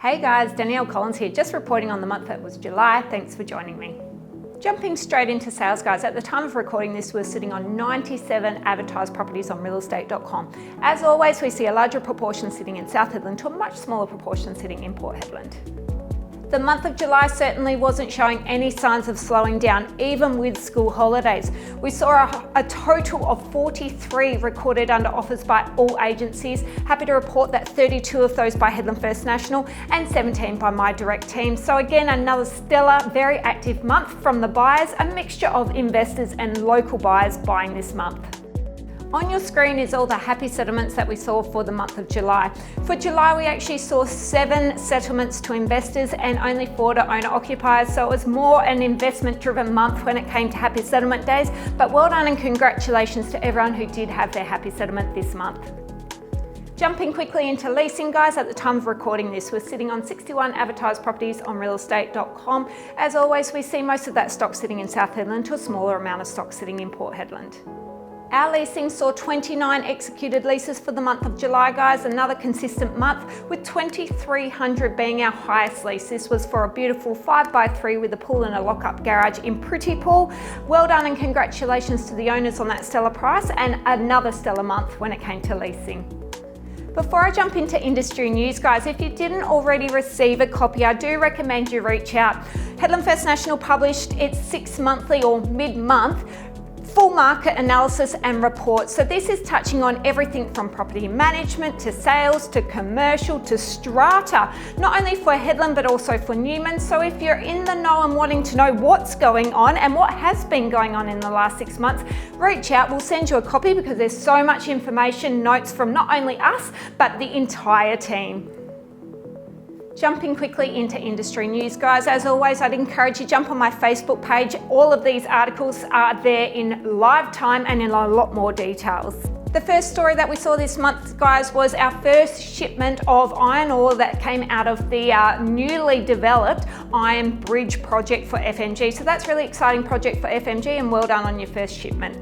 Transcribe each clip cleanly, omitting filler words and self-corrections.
Hey guys, Danielle Collins here, just reporting on the month that was July. Thanks for joining me. Jumping straight into sales, guys, at the time of recording this, we're sitting on 97 advertised properties on realestate.com. As always, we see a larger proportion sitting in South Hedland to a much smaller proportion sitting in Port Hedland. The month of July certainly wasn't showing any signs of slowing down, even with school holidays. We saw a total of 43 recorded under offers by all agencies. Happy to report that 32 of those by Hedland First National and 17 by my direct team. So again, another stellar, very active month from the buyers, a mixture of investors and local buyers buying this month. On your screen is all the happy settlements that we saw for the month of July. For July, we actually saw 7 settlements to investors and only 4 to owner-occupiers, so it was more an investment-driven month when it came to happy settlement days, but well done and congratulations to everyone who did have their happy settlement this month. Jumping quickly into leasing, guys, at the time of recording this, we're sitting on 61 advertised properties on realestate.com. As always, we see most of that stock sitting in South Hedland to a smaller amount of stock sitting in Port Hedland. Our leasing saw 29 executed leases for the month of July, guys, another consistent month with 2,300 being our highest lease. This was for a beautiful 5x3 with a pool and a lock-up garage in Pretty Pool. Well done and congratulations to the owners on that stellar price and another stellar month when it came to leasing. Before I jump into industry news, guys, if you didn't already receive a copy, I do recommend you reach out. Hedland First National published its 6 monthly or mid-month full market analysis and report. So this is touching on everything from property management to sales to commercial to strata, not only for Hedland but also for Newman. So if you're in the know and wanting to know what's going on and what has been going on in the last 6 months, reach out. We'll send you a copy because there's so much information, notes from not only us but the entire team. Jumping quickly into industry news, guys, as always, I'd encourage you to jump on my Facebook page. All of these articles are there in live time and in a lot more details. The first story that we saw this month, guys, was our first shipment of iron ore that came out of the newly developed Iron Bridge project for FMG. So that's a really exciting project for FMG and well done on your first shipment.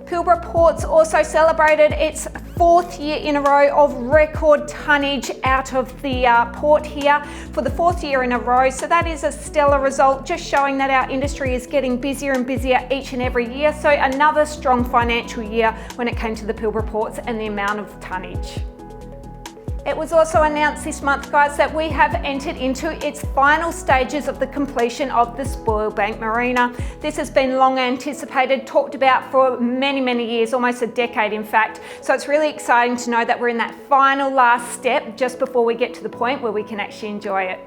Pilbara Ports also celebrated its 4th year in a row of record tonnage out of the port here for the 4th year in a row. So that is a stellar result, just showing that our industry is getting busier and busier each and every year. So another strong financial year when it came to the Pilbara Ports and the amount of tonnage. It was also announced this month, guys, that we have entered into its final stages of the completion of the Spoilbank Marina. This has been long anticipated, talked about for many, many years, almost a decade in fact. So it's really exciting to know that we're in that final last step just before we get to the point where we can actually enjoy it.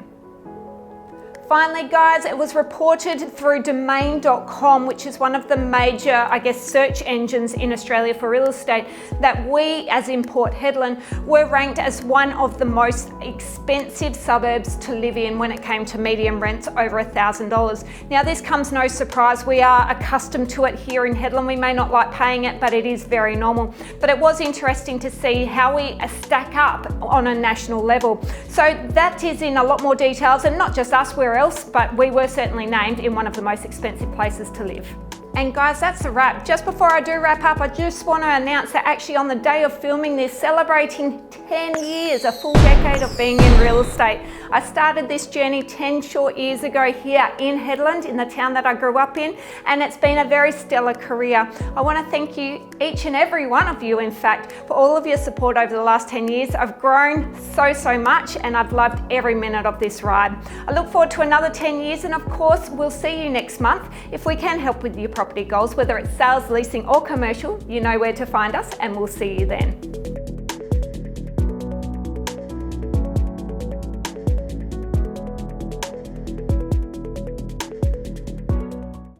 Finally, guys, it was reported through domain.com, which is one of the major, search engines in Australia for real estate, that we, as in Port Hedland, were ranked as one of the most expensive suburbs to live in when it came to median rents over $1,000. Now, this comes no surprise. We are accustomed to it here in Hedland. We may not like paying it, but it is very normal. But it was interesting to see how we stack up on a national level. So that is in a lot more details, and not just us, where else, but we were certainly named in one of the most expensive places to live. And guys, that's a wrap. Just before I do wrap up, I just want to announce that actually on the day of filming this, celebrating 10 years, a full decade of being in real estate. I started this journey 10 short years ago here in Hedland, in the town that I grew up in, and it's been a very stellar career. I want to thank you, each and every one of you, in fact, for all of your support over the last 10 years. I've grown so much and I've loved every minute of this ride. I look forward to another 10 years, and of course, we'll see you next month. If we can help with your property goals, whether it's sales, leasing or commercial, you know where to find us, and we'll see you then.